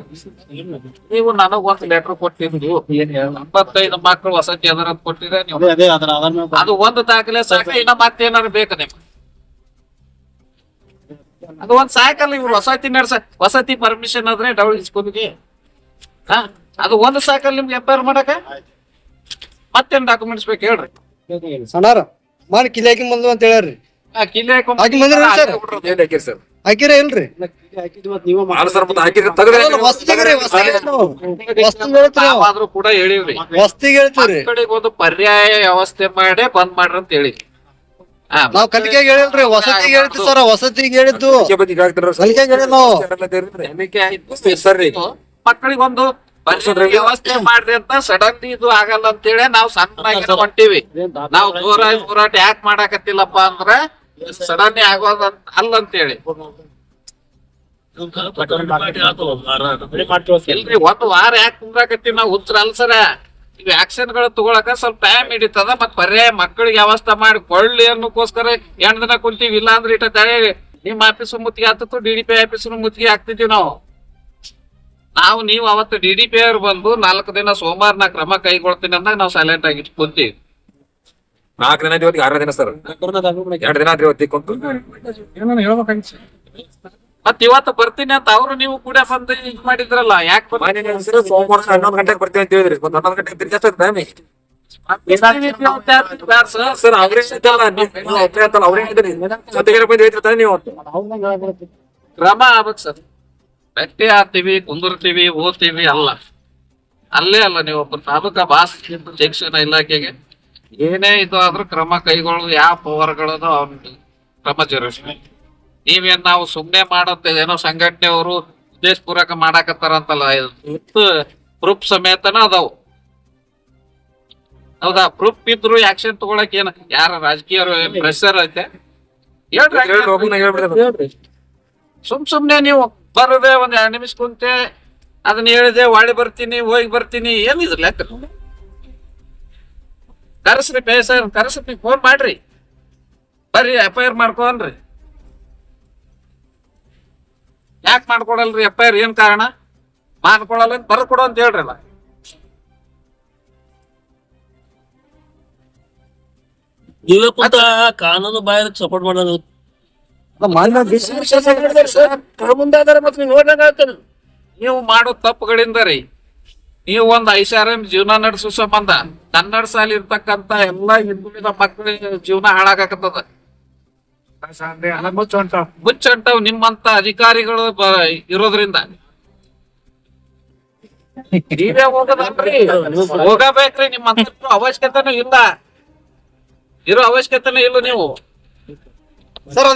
ನೀವು ನನಗ್ ಒಂದ್ ಲೆಟರ್ ಕೊಟ್ಟಿದ್ದು ಏನ್ 95 ಮಕ್ಕಳು ವಸತಿ ಅದರ ಅಂತ ಕೊಟ್ಟಿದ್ರೆ ನೀವು ಅದೇ ಅದರ ಆಧಾರ ಮೇಲೆ ಅದು ಒಂದು ದಾಖಲೆ ಸಾಕು, ಇನ್ನ ಮತ್ತೇನಾರು ಬೇಕು ನಿಮ್ಗೆ? ಅದು ಒಂದ್ ಸಾಕಲ್ಲ, ಇವ್ರು ವಸತಿ ಪರ್ಮಿಷನ್ ಆದ್ರೆ ಡೌಲ್ ಸ್ಕೂಲ್ಗೆ ಅದು ಒಂದು ಸಾಕಲ್ಲ ನಿಮ್ಗೆ ಎಫ್ಐಆರ್ ಮಾಡಕ? ಮತ್ತೇನ್ ಡಾಕ್ಯುಮೆಂಟ್ಸ್ ಬೇಕು ಹೇಳ್ರಿ? ಸಣ್ಣಾರ ಮಾಡಿ ಕಿಲಿ ಹಾಕಿ ಬಂದು ಅಂತ ಹೇಳ್ರಿ. ಕಿಲ್ಲಿ ಹಾಕಿ ಬಂದ್ರಿ ಸರ್? ಏನ್ ಹಾಕಿರಿ ಸರ್? ಹಾಕಿರ ಇಲ್ರಿ? ಸರ್ ಮತ್ತೆ ಹಾಕಿರಿ ತೆಗೆದ್ರೆ ಆದ್ರೂ ಕೂಡ ಹೇಳಿವ್ರಿ, ವಸ್ತಿಗೆ ಹೇಳ್ತೀವ್ರಿ. ಕಡೆಗೆ ಒಂದು ಪರ್ಯಾಯ ವ್ಯವಸ್ಥೆ ಮಾಡಿ ಬಂದ್ ಮಾಡ್ರಿ ಅಂತ ಹೇಳಿ. ನಾವ್ ಕಲಿಕೆಗೆ ಹೇಳಿಲ್ರಿ, ವಸತಿಗೆ ಹೇಳ್ತೀವಿ ಸರ್. ವಸತಿಗೆ ಹೇಳಿದ್ದು ಕಲಿಕೆಗೆ ಹೇಳಿಲ್ಲ ನಾವು. ಮಕ್ಕಳಿಗೊಂದು ವ್ಯವಸ್ಥೆ ಮಾಡ್ರಿ ಅಂತ ಸಡನ್ಲಿ ಇದು ಆಗಲ್ಲ ಅಂತ ಹೇಳಿ ನಾವು ಸಣ್ಣಾಗಿ ಹೊಂಟಿವಿ. ನಾವು ಜೋರಾಗಿ ಹೋರಾಟ ಯಾಕೆ ಮಾಡಾಕತ್ತಿಲ್ಲಪ್ಪ ಅಂದ್ರ ಸಡನ್ ಆಗೋದ ಅಲ್ಲ ಅಂತ ಹೇಳಿ. ಇಲ್ರಿ, ಒಂದು ವಾರ ಯಾಕೆ ಕುಂದ್ರಾಕತ್ತೀವಿ ನಾವು? ಹುಚ್ಚರ ಅಲ್ಸರ ಇವ್ ಆಕ್ಷನ್ ಗಳು ತಗೊಳಕ ಸ್ವಲ್ಪ ಟೈಮ್ ಹಿಡಿತದ. ಮತ್ ಪರ್ಯಾಯ ಮಕ್ಕಳಿಗೆ ವ್ಯವಸ್ಥೆ ಮಾಡಿ ಕೊಳ್ಳಿ ಅನ್ನೋಕ್ಕೋಸ್ಕರ 8 ದಿನ ಕುಂತೀವಿ. ಇಲ್ಲ ಅಂದ್ರೆ ಇಟ್ಟ ತಡೆ ನಿಮ್ ಆಫೀಸ್ ಮುತ್ತಿಗೆ ಆಗ್ತಿತ್ತು, DDP ಆಫೀಸ್ ಮುತ್ತಿಗೆ ಆಗ್ತಿದ್ವಿ ನಾವು ನೀವು ಅವತ್ತು DDP ಅವ್ರು ಬಂದು 4 ದಿನ ಸೋಮವಾರ ನಾ ಕ್ರಮ ಕೈಗೊಳ್ತೀನಿ ಅಂದಾಗ ನಾವು ಸೈಲೆಂಟ್ ಆಗಿ ಕುಂತೀವಿ. 4 ದಿನ ಇವತ್ತಿಗೆ 6ನೇ ದಿನ ಸರ್. 2 ದಿನ ಆದ್ರೆ ಇವತ್ತಿಗೆ ಕುಂತು ಮತ್ ಇವತ್ತು ಬರ್ತೀನಿ ಅಂತ ಅವ್ರು ನೀವು ಕೂಡ ಬಂದು ಇದ್ ಮಾಡಿದ್ರಲ್ಲ, ಯಾಕೆ ಸೋಮವಾರ 11 ಗಂಟೆಗೆ ಬರ್ತೀವಿ ಅಂತ ಹೇಳಿದ್ರಿ. 11 ಗಂಟೆಗೆ ತಿರ್ಗಿ ಅಷ್ಟೇ ಟೈಮ್ ಸರ್. ಅವ್ರೇ ಬಂದು ನೀವು ಕ್ರಮ ಆಗ್ಬೇಕು ಸರ್. ಭೇಟಿ ಆಗ್ತೀವಿ, ಕುಂದಿರ್ತೀವಿ, ಓದ್ತೀವಿ ಅಲ್ಲ, ಅಲ್ಲೇ ಅಲ್ಲ. ನೀವು ಒಬ್ಬ ತಾಲೂಕಾ ಬಾಸ್ ಶಿಕ್ಷಣ ಇಲಾಖೆಗೆ ಏನೇ ಇದು ಆದ್ರೂ ಕ್ರಮ ಕೈಗೊಳ್ಳು, ಯಾವ ಪವರ್ಗಳದು ಅವ್ನ ಕ್ರಮ ಜರುಗಿಸ್ಬೇಕು. ನೀವೇನ್ ನಾವು ಸುಮ್ನೆ ಮಾಡಂತ ಏನೋ ಸಂಘಟನೆಯವರು ಉದ್ದೇಶ ಪೂರ್ವಕ ಮಾಡಾಕತ್ತಾರಂತಲ್ಲ, ಪ್ರೂಫ್ ಸಮೇತನ ಅದಾವು. ಹೌದಾ? ಪ್ರೂಫ್ ಇದ್ರು ಆಕ್ಷನ್ ತಗೊಳಕ್ ಏನ ಯಾರ ರಾಜಕೀಯ ಪ್ರೆಷರ್ ಐತೆ ಹೇಳ್ರಿ. ಸುಮ್ನೆ ನೀವು ಬರೋದೇ ಒಂದ್ 2 ನಿಮಿಷ ಕುಂತೆ ಅದನ್ನ ಹೇಳಿದೆ, ಒಳ್ಳೆ ಬರ್ತೀನಿ ಹೋಗಿ ಬರ್ತೀನಿ, ಏನಿದ್ರು ಲೆಕ್ಕ? ಕರೆಸ್ರಿ ಪೇಸರ್, ಕರೆಸ್ರಿ, ಫೋನ್ ಮಾಡ್ರಿ, ಬರ್ರಿ FIR ಮಾಡ್ಕೊಂಡ್ರಿ. ಯಾಕೆ ಮಾಡ್ಕೊಡಲ್ರಿ FIR? ಏನ್ ಕಾರಣ? ಮಾಡ್ಕೊಡಲ್ಲ ಅಂತ ಬರ್ಕೊಡು ಅಂತ ಹೇಳ್ರಲ್ಲ. ನೀವೇ ಕುಂತ ಕಾನೂನು ಬಾಯ ಸಪೋರ್ಟ್ ಮಾಡೋದು ನೀವು ಮಾಡೋ ತಪ್ಪುಗಳಿಂದ ರೀ ನೀವು ಒಂದ್ ಐಷಾರಾಮ್ ಜೀವನ ನಡೆಸೋ ಸಂಬಂಧ ಕನ್ನಡ ಶಾಲೆ ಇರ್ತಕ್ಕಂತ ಎಲ್ಲಾ ಹಿಂದುಳಿದ ಮಕ್ಕಳಿಗೆ ಜೀವನ ಹಾಳಾಗತ್ತದ. ಮುಚ್ಚಂಟವ್ ನಿಮ್ಮಂತ ಅಧಿಕಾರಿಗಳು ಇರೋದ್ರಿಂದ ನೀವೇ ಹೋಗದಲ್ರಿ, ಹೋಗಬೇಕ್ರಿ. ನಿಮ್ಮಂತ ಅವಶ್ಯಕತೆನೂ ಇಲ್ಲ, ಇರೋ ಅವಶ್ಯಕತೆನೂ ಇಲ್ಲ ನೀವು. ಸರ್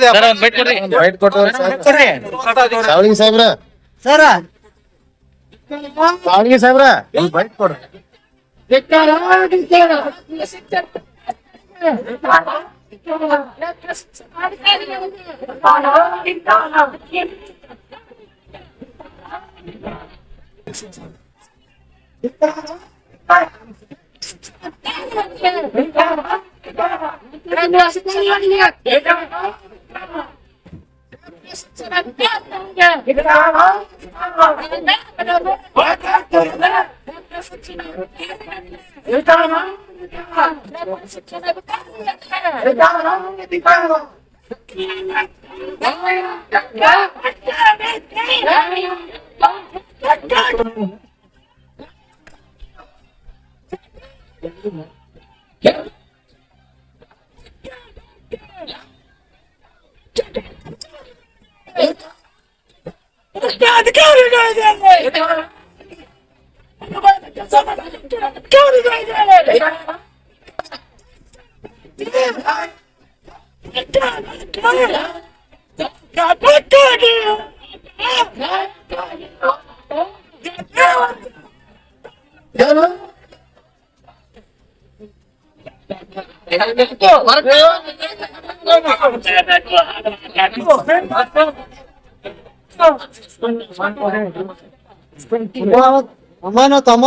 ಅಮ್ಮನ ತಮ್ಮ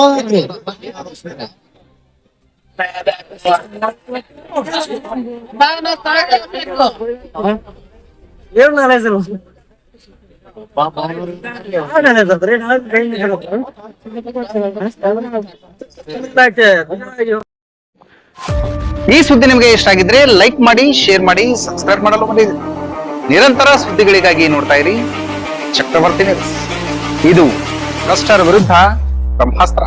ಏನ್ ನಾಲೇಜ್ ಈ ಸುದ್ದಿ ನಿಮಗೆ ಇಷ್ಟ ಆಗಿದ್ರೆ ಲೈಕ್ ಮಾಡಿ, ಶೇರ್ ಮಾಡಿ, ಸಬ್ಸ್ಕ್ರೈಬ್ ಮಾಡಲು ಮರೆಯದಿರಿ. ನಿರಂತರ ಸುದ್ದಿಗಳಿಗಾಗಿ ನೋಡ್ತಾ ಇರಿ ಚಕ್ರವರ್ತಿ ನ್ಯೂಸ್. ಇದು ಭ್ರಷ್ಟರ ವಿರುದ್ಧ ಬ್ರಹ್ಮಾಸ್ತ್ರ.